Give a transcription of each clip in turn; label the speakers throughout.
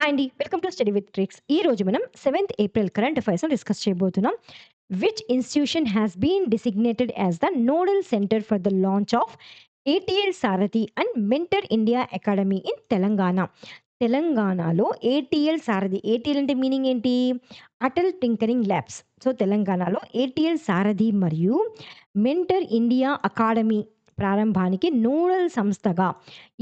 Speaker 1: అండి. Welcome to study with tricks. ఈరోజు మనం 7th ఏప్రిల్ కరెంట్ అఫైర్స్‌ని డిస్కస్ చేయబోతున్నాం. Which institution has been designated as the nodal centre for the launch of ATL Sarathi and mentor India academy in Telangana. తెలంగాణలో ATL Sarathi. ATL అంటే meaning ఏంటి? Atal tinkering labs. So, తెలంగాణలో ATL Sarathi మరియు mentor India academy ప్రారంభానికి nodal సంస్థగా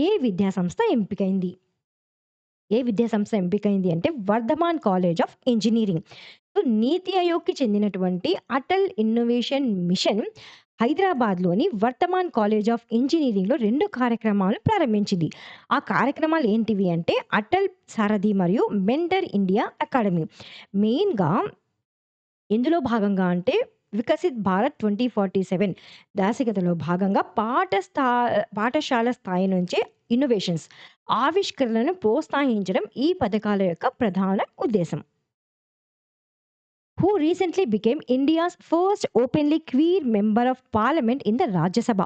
Speaker 1: ఏ విద్యా సంస్థ ఎంపికైంది? ఏ విద్యా సంస్థ ఎంపికైంది అంటే Vardhaman college of engineering. So, NITI ఆయోగ్‌కి చెందినటువంటి అటల్ ఇన్నోవేషన్ మిషన్ హైదరాబాద్‌లోని వర్ధమాన్ కాలేజ్ ఆఫ్ ఇంజినీరింగ్‌లో 2 కార్యక్రమాలు ప్రారంభించింది. ఆ కార్యక్రమాలు ఏంటివి అంటే అటల్ సారథి మరియు మెంటర్ ఇండియా అకాడమీ. మెయిన్‌గా ఎందులో భాగంగా అంటే వికసిత్ భారత్ 2047 దార్శనికతలో భాగంగా పాఠశాల స్థాయి నుంచే ఇన్నోవేషన్స్ ఆవిష్కరణలను ప్రోత్సహించడం ఈ పథకాల యొక్క ప్రధాన ఉద్దేశం. Who recently became India's first openly queer member of parliament in the Rajya Sabha.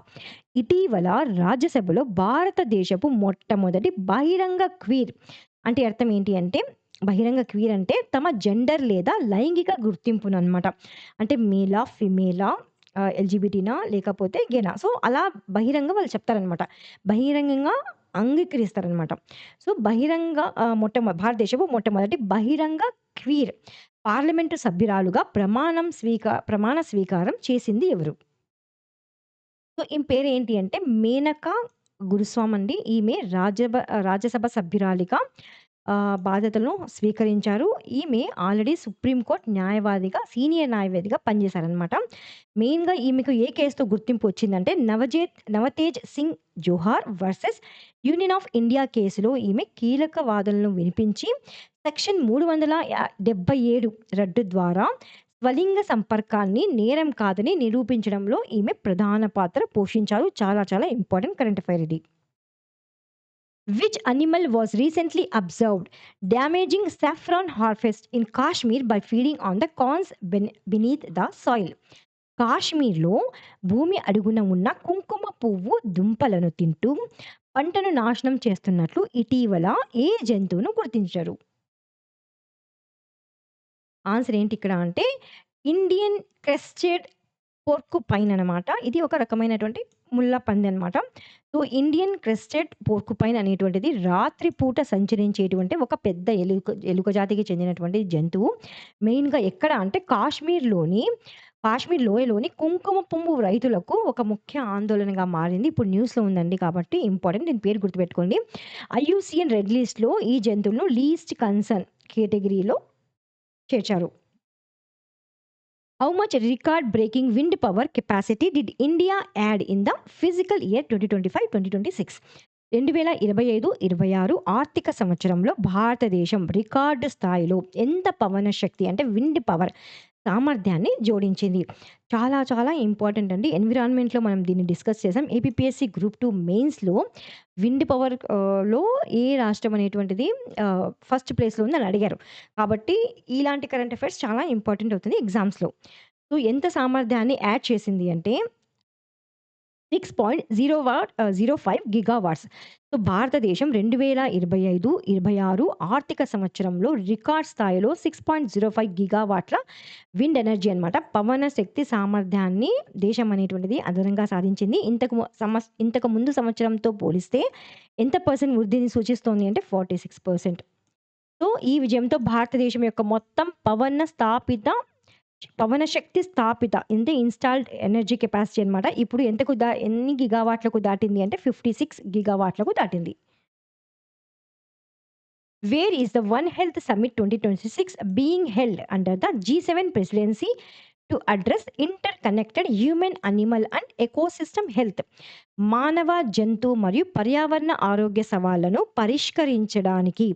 Speaker 1: ఇటీవల రాజ్యసభలో భారతదేశపు మొట్టమొదటి బహిరంగ క్వీర్ అంటే అర్థం ఏంటి అంటే బహిరంగ క్వీర్ అంటే తమ జెండర్ లేదా లైంగిక గుర్తింపుననమాట. అంటే మేలా, ఫిమేలా, ఎల్‌జిబిటీనా లేకపోతే గేనా. సో, అలా బహిరంగ వాళ్ళు చెప్తారనమాట. బహిరంగంగా అంగీకరిస్తారనమాట. సో, బహిరంగ భారతదేశపు మొట్టమొదటి బహిరంగ క్వీర్ పార్లమెంటు సభ్యురాలుగా ప్రమాణ స్వీకారం చేసింది ఎవరు? సో, ఈమె పేరేంటి అంటే మేనకా గురుస్వామండి. ఈమె రాజ్యసభ సభ్యురాలిగా బాధ్యతలను స్వీకరించారు. ఈమె ఆల్రెడీ సుప్రీం కోర్ట్ సీనియర్ న్యాయవాదిగా పనిచేశారనమాట. మెయిన్‌గా ఈమెకు ఏ కేస్‌తో గుర్తింపు వచ్చిందంటే నవతేజ్ సింగ్ జోహార్ వర్సెస్ యూనియన్ ఆఫ్ ఇండియా కేసులో ఈమె కీలక వాదనలను వినిపించి సెక్షన్ 377 రద్దు ద్వారా స్వలింగ సంపర్కాన్ని నేరం కాదని నిరూపించడంలో ఈమె ప్రధాన పాత్ర పోషించారు. చాలా చాలా ఇంపార్టెంట్ కరెంట్ అఫైర్ ఇది. Which animal was recently observed damaging saffron harvest in Kashmir by feeding on the corns beneath the soil? కాశ్మీర్‌లో భూమి అడుగున ఉన్న కుంకుమ పువ్వు దుంపలను తింటూ పంటను నాశనం చేస్తున్నట్లు ఇటీవల ఏ జంతువును గుర్తించారు? ఆన్సర్ ఏంటి ఇక్కడ అంటే ఇండియన్ క్రెస్టెడ్ పోర్కుపైన్ అనమాట. ఇది ఒక రకమైనటువంటి ముళ్ళ పంది అనమాట. సో, ఇండియన్ క్రెస్టెడ్ పోర్కుపైన్ అనేటువంటిది రాత్రి పూట సంచరించేటువంటి ఒక పెద్ద ఎలుక జాతికి చెందినటువంటి జంతువు. మెయిన్‌గా ఎక్కడ అంటే కాశ్మీర్ లోయలోని కుంకుమ పువ్వు రైతులకు ఒక ముఖ్య ఆందోళనగా మారింది. ఇప్పుడు న్యూస్‌లో ఉందండి కాబట్టి ఇంపార్టెంట్. దీని పేరు గుర్తుపెట్టుకోండి. ఐయూసీఎన్ రెడ్ లిస్ట్‌లో ఈ జంతువులను లీస్ట్ కన్సర్న్ కేటగిరీలో చేర్చారు. How much record-breaking wind power capacity did India add in the fiscal year 2025-2026? 2025-26 ఆర్థిక సంవత్సరంలో భారతదేశం రికార్డు స్థాయిలో ఎంత పవన శక్తి అంటే విండ్ పవర్ సామర్థ్యాన్ని జోడించింది. చాలా చాలా ఇంపార్టెంట్ అండి. ఎన్విరాన్మెంట్‌లో మనం దీన్ని డిస్కస్ చేసాం. ఏపీపీఎస్సీ గ్రూప్ 2 మెయిన్స్‌లో విండ్ పవర్ లో ఏ రాష్ట్రం అనేటువంటిది ఫస్ట్ ప్లేస్‌లో ఉందని అడిగారు. కాబట్టి ఇలాంటి కరెంట్ అఫైర్స్ చాలా ఇంపార్టెంట్ అవుతుంది ఎగ్జామ్స్‌లో. సో, ఎంత సామర్థ్యాన్ని యాడ్ చేసింది అంటే 6.05 గిగావాట్స్. సో, భారతదేశం 2025-26 ఆర్థిక సంవత్సరంలో రికార్డ్ స్థాయిలో 6.05 గిగావాట్ల విండ్ ఎనర్జీ అనమాట. పవన శక్తి సామర్థ్యాన్ని దేశం అనేటువంటిది అదనంగా సాధించింది. ఇంతకు ముందు సంవత్సరంతో పోలిస్తే ఎంత పర్సెంట్ వృద్ధిని సూచిస్తోంది అంటే 46%. సో, ఈ విజయంతో భారతదేశం యొక్క మొత్తం పవన శక్తి స్థాపిత అంటే ఇన్‌స్టాల్డ్ ఎనర్జీ కెపాసిటీ అనమాట. ఇప్పుడు ఎన్ని గిగావాట్లకు దాటింది అంటే 56 గిగావాట్లకు దాటింది. Where is the one health summit 2026 being held under the G7 presidency to address inter connected human, animal and ecosystem health. మానవ, జంతు మరియు పర్యావరణ ఆరోగ్య సవాళ్లను పరిష్కరించడానికి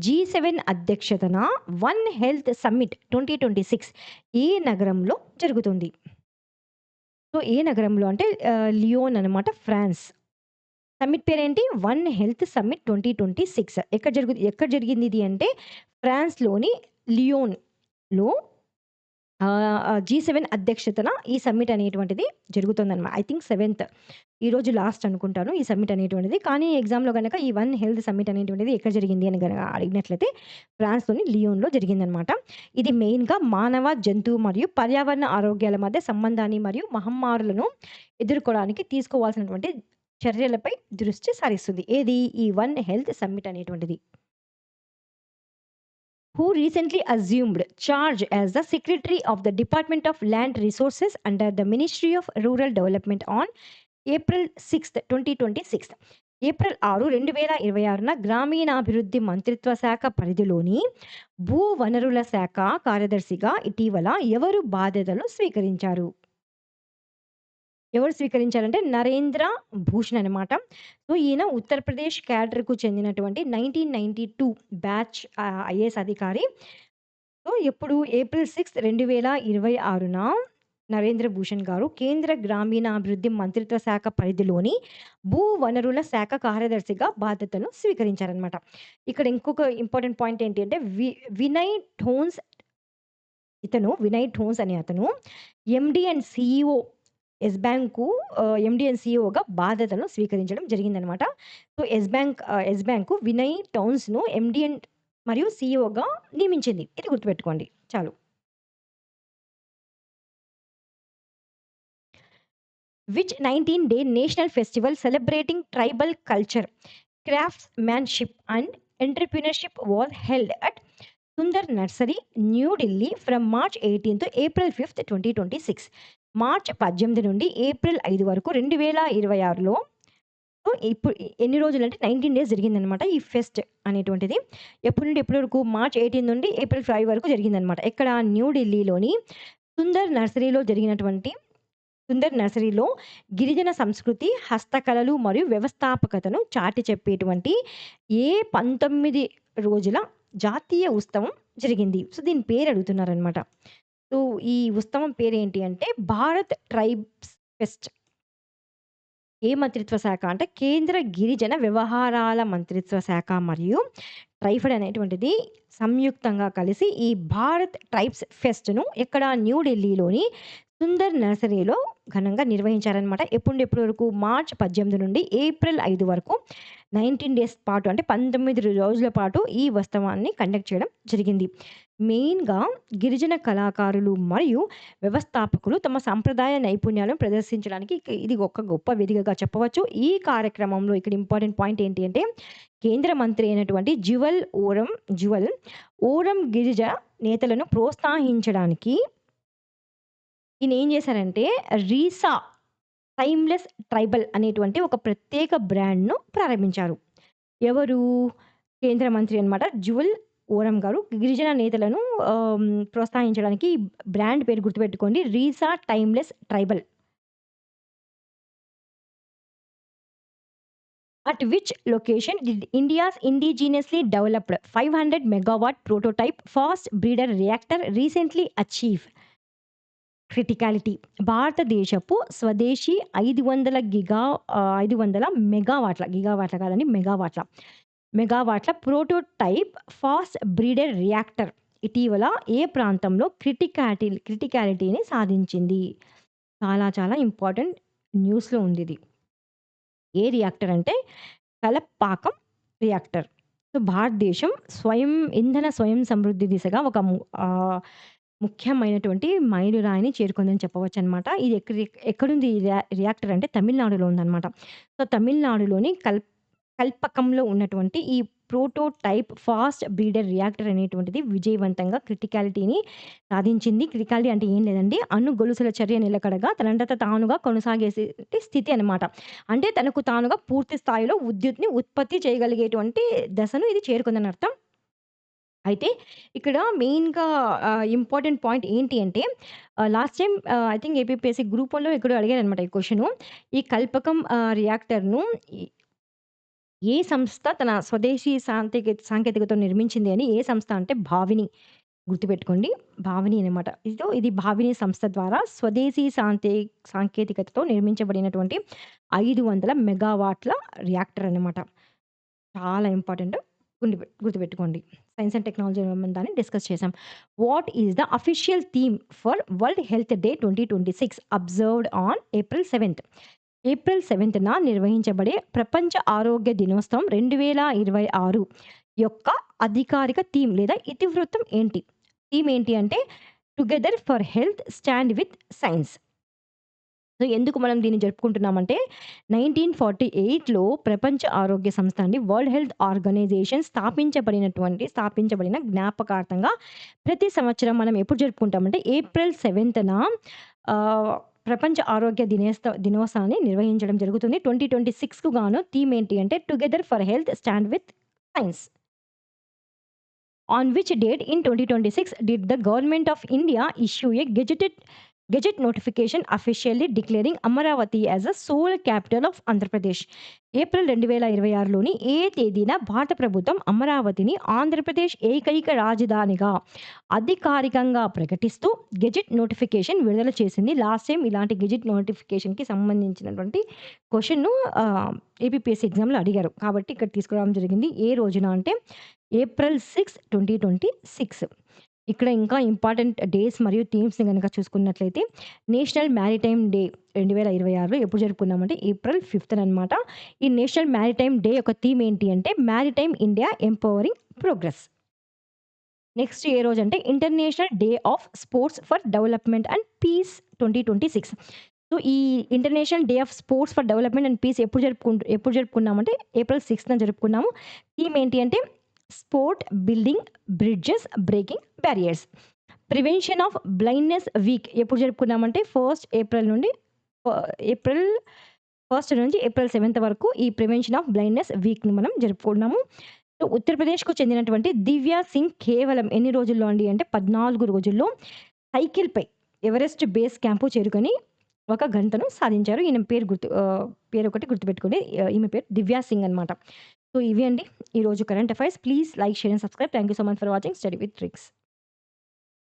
Speaker 1: G7 అధ్యక్షతన వన్ హెల్త్ సమ్మిట్ 2026 ఏ నగరంలో జరుగుతుంది? సో, ఏ నగరంలో అంటే లియోన్ అనమాట, ఫ్రాన్స్. సమ్మిట్ పేరేంటి? వన్ హెల్త్ సమ్మిట్ 2026 ఎక్కడ జరిగింది ఇది అంటే ఫ్రాన్స్‌లోని లియోన్‌లో జీ7 అధ్యక్షతన ఈ సమ్మిట్ అనేటువంటిది జరుగుతుందనమాట. ఐ థింక్ సెవెంత్ ఈరోజు లాస్ట్ అనుకుంటాను ఈ సమ్మిట్ అనేటువంటిది. కానీ ఎగ్జామ్‌లో గనక ఈ వన్ హెల్త్ సమ్మిట్ అనేటువంటిది ఎక్కడ జరిగింది అని గనక అడిగినట్లయితే ఫ్రాన్స్‌లోని లియోన్‌లో జరిగిందనమాట. ఇది మెయిన్‌గా మానవ, జంతువు మరియు పర్యావరణ ఆరోగ్యాల మధ్య సంబంధాన్ని మరియు మహమ్మారులను ఎదుర్కోవడానికి తీసుకోవాల్సినటువంటి చర్యలపై దృష్టి సారిస్తుంది. ఏది ఈ వన్ హెల్త్ సమ్మిట్ అనేటువంటిది. Who recently assumed charge as the Secretary of the Department of Land Resources under the Ministry of Rural Development on April 6th, 2026. April 6, 2026న గ్రామీణాభివృద్ధి మంత్రిత్వ శాఖ పరిధిలోని భూ వనరుల శాఖ కార్యదర్శిగా ఇటీవల ఎవరు బాధ్యతలు స్వీకరించారు? ఎవరు స్వీకరించారంటే నరేంద్ర భూషణ్ అనమాట. సో, ఈయన ఉత్తరప్రదేశ్ క్యాడర్‌కు చెందినటువంటి 1992 బ్యాచ్ ఐఏఎస్ అధికారి. సో, ఎప్పుడు ఏప్రిల్ 6, 2026న నరేంద్ర భూషణ్ గారు కేంద్ర గ్రామీణాభివృద్ధి మంత్రిత్వ శాఖ పరిధిలోని భూ వనరుల శాఖ కార్యదర్శిగా బాధ్యతలు స్వీకరించారనమాట. ఇక్కడ ఇంకొక ఇంపార్టెంట్ పాయింట్ ఏంటి అంటే వినయ్ ఠోన్స్ వినయ్ ఠోన్స్ అనే అతను MD and CEO Yes Bank MD and సీఈఓగా బాధ్యతలను స్వీకరించడం జరిగిందనమాట. సో, యెస్ బ్యాంకు వినయ్ టౌన్స్‌ను ఎండీ అండ్ మరియు సీఈఓగా నియమించింది. ఇది గుర్తుపెట్టుకోండి చాలు. Which 19-day national festival celebrating tribal culture, craftsmanship and entrepreneurship was held at Sundar Nursery, New Delhi from March 18 to April 5th, 2026. March 18 నుండి ఏప్రిల్ 5 వరకు 2026లో సో, ఇప్పుడు ఎన్ని రోజులంటే 19 డేస్ జరిగిందనమాట ఈ ఫెస్ట్ అనేటువంటిది. ఎప్పటి నుండి ఎప్పటి వరకు? మార్చ్ 18 నుండి ఏప్రిల్ 5 వరకు జరిగిందనమాట. ఎక్కడ? న్యూ ఢిల్లీలోని సుందర్ నర్సరీలో జరిగినటువంటి సుందర్ నర్సరీలో గిరిజన సంస్కృతి, హస్తకళలు మరియు వ్యవస్థాపకతను చాటి చెప్పేటువంటి 19 రోజుల జాతీయ ఉత్సవం జరిగింది. సో, దీని పేరు అడుగుతున్నారనమాట. సో, ఈ ఉత్సవం పేరేంటి అంటే భారత్ ట్రైబ్స్ ఫెస్ట్. ఏ మంత్రిత్వ శాఖ అంటే కేంద్ర గిరిజన వ్యవహారాల మంత్రిత్వ శాఖ మరియు ట్రైఫెడ్ అనేటువంటిది సంయుక్తంగా కలిసి ఈ భారత్ ట్రైబ్స్ ఫెస్ట్‌ను ఎక్కడ? న్యూ ఢిల్లీలోని సుందర్ నర్సరీలో ఘనంగా నిర్వహించారనమాట. ఎప్పటి నుండి ఎప్పటి వరకు? మార్చ్ 18 నుండి ఏప్రిల్ 5 వరకు 19 డేస్ పాటు అంటే 19 రోజుల పాటు ఈ ఉత్సవాన్ని కండక్ట్ చేయడం జరిగింది. మెయిన్‌గా గిరిజన కళాకారులు మరియు వ్యవస్థాపకులు తమ సంప్రదాయ నైపుణ్యాలను ప్రదర్శించడానికి ఇది ఒక గొప్ప వేదికగా చెప్పవచ్చు. ఈ కార్యక్రమంలో ఇక్కడ ఇంపార్టెంట్ పాయింట్ ఏంటి అంటే కేంద్ర మంత్రి అయినటువంటి జ్యువల్ ఓరం గిరిజ నేతలను ప్రోత్సహించడానికి ఈయన ఏం చేశారంటే రీసా టైమ్‌లెస్ ట్రైబల్ అనేటువంటి ఒక ప్రత్యేక బ్రాండ్‌ను ప్రారంభించారు. ఎవరు? కేంద్ర మంత్రి అన్నమాట. జ్యువల్ ఓరం గారు గిరిజన నేతలను ప్రోత్సహించడానికి బ్రాండ్ పేరు గుర్తుపెట్టుకోండి. Risa timeless tribal. At which location did India's indigenously developed 500 megawatt prototype fast breeder reactor recently achieve criticality? భారతదేశపు స్వదేశీ 500 గిగావాట్ల కాదండి మెగావాట్ల ప్రోటోటైప్ ఫాస్ట్ బ్రీడర్ రియాక్టర్ ఇటీవల ఏ ప్రాంతంలో క్రిటికాలిటీని సాధించింది? చాలా చాలా ఇంపార్టెంట్ న్యూస్‌లో ఉందిది. ఏ రియాక్టర్ అంటే కలపాకం రియాక్టర్. సో, భారతదేశం స్వయం సమృద్ధి దిశగా ఒక ముఖ్యమైనటువంటి మైలురాయిని చేరుకుందని చెప్పవచ్చనమాట. ఇది ఎక్కడుంది ఈ రియాక్టర్ అంటే తమిళనాడులో ఉందనమాట. సో, తమిళనాడులోని కల్పకంలో ఉన్నటువంటి ఈ ప్రోటోటైప్ ఫాస్ట్ బ్రీడర్ రియాక్టర్ అనేటువంటిది విజయవంతంగా క్రిటికాలిటీని సాధించింది. క్రిటికాలిటీ అంటే ఏం లేదండి, అణు గొలుసుల చర్య నిలకడగా తనంతట తానుగా కొనసాగే స్థితి అనమాట. అంటే తనకు తానుగా పూర్తి స్థాయిలో విద్యుత్‌ని ఉత్పత్తి చేయగలిగేటువంటి దశను ఇది చేరుకుందని అర్థం. అయితే ఇక్కడ మెయిన్‌గా ఇంపార్టెంట్ పాయింట్ ఏంటి అంటే last time I think APPSC group 1లో ఎక్కడో అడిగారనమాట ఈ క్వెషను. ఈ కల్పకం రియాక్టర్‌ను ఏ సంస్థ తన స్వదేశీ సాంకేతికతతో నిర్మించింది అని ఏ సంస్థ అంటే భావిని. గుర్తుపెట్టుకోండి. భావిని అనమాట. ఇది భావిని సంస్థ ద్వారా స్వదేశీ సాంకేతికతతో నిర్మించబడినటువంటి 500 మెగావాట్ల రియాక్టర్ అనమాట. చాలా ఇంపార్టెంట్. గుర్తుపెట్టుకోండి. సైన్స్ అండ్ టెక్నాలజీ దాన్ని డిస్కస్ చేసాం. What is the official theme for World Health Day 2026 observed on April 7థ్. ఏప్రిల్ 7థ్‌న నిర్వహించబడే ప్రపంచ ఆరోగ్య దినోత్సవం 2026 యొక్క అధికారిక థీమ్ లేదా ఇతివృత్తం ఏంటి? థీమ్ ఏంటి అంటే together for health stand with science. So, ఎందుకు మనం దీన్ని జరుపుకుంటున్నామంటే 1948లో ప్రపంచ ఆరోగ్య సంస్థ అండి వరల్డ్ హెల్త్ ఆర్గనైజేషన్ స్థాపించబడిన జ్ఞాపకార్థంగా ప్రతి సంవత్సరం మనం ఎప్పుడు జరుపుకుంటామంటే ఏప్రిల్ 7థ్‌న ప్రపంచ ఆరోగ్య దినోత్సవాన్ని నిర్వహించడం జరుగుతుంది. 2026కు గాను థీమ్ ఏంటి అంటే together for health stand with science. On which date in 2026 did the government of India issue a gazette notification officially declaring Amaravati as a sole capital of Andhra Pradesh? April 2026లోని ఏ తేదీన భారత ప్రభుత్వం అమరావతిని ఆంధ్రప్రదేశ్ ఏకైక రాజధానిగా అధికారికంగా ప్రకటిస్తూ గెజెట్ నోటిఫికేషన్ విడుదల చేసింది? లాస్ట్ టైం ఇలాంటి గెజెట్ నోటిఫికేషన్‌కి సంబంధించినటువంటి క్వెషన్‌ను ఏపీపీఎస్సీ ఎగ్జామ్‌లో అడిగారు. కాబట్టి ఇక్కడ తీసుకురావడం జరిగింది. ఏ రోజున అంటే ఏప్రిల్ 6, 2026. ఇక్కడ ఇంకా ఇంపార్టెంట్ డేస్ మరియు థీమ్స్‌ని గనక చూసుకున్నట్లయితే నేషనల్ మ్యారిటైమ్ డే 2026లో ఎప్పుడు జరుపుకున్నామంటే ఏప్రిల్ 5థ్ అనమాట. ఈ నేషనల్ మ్యారిటైమ్ డే యొక్క థీమ్ ఏంటి అంటే maritime India empowering progress. Next ఏ రోజంటే International Day of Sports for Development and Peace 2026. So, ఈ International Day of Sports for Development and Peace ఎప్పుడు జరుపుకున్నామంటే ఏప్రిల్ 6న జరుపుకున్నాము. థీమ్ ఏంటి అంటే sport building bridges breaking barriers. Prevention of blindness week ఎప్పుడు జరుపుకున్నామంటే ఏప్రిల్ 1 నుంచి ఏప్రిల్ 7 వరకు ఈ ప్రివెన్షన్ ఆఫ్ బ్లైండ్‌నెస్ వీక్‌ని మనం జరుపుకున్నాము. సో, ఉత్తరప్రదేశ్‌కు చెందినటువంటి దివ్య సింగ్ కేవలం ఎన్ని రోజుల్లో అండి అంటే 14 రోజుల్లో సైకిల్‌పై ఎవరెస్ట్ బేస్ క్యాంపు చేరుకొని ఒక ఘనతను సాధించారు. ఈయన పేరు ఒకటి గుర్తుపెట్టుకోండి. ఈమె పేరు దివ్య సింగ్ అనమాట. సో, ఇవి అండి ఈరోజు current affairs. Please like, share and subscribe. Thank you so much for watching study with tricks.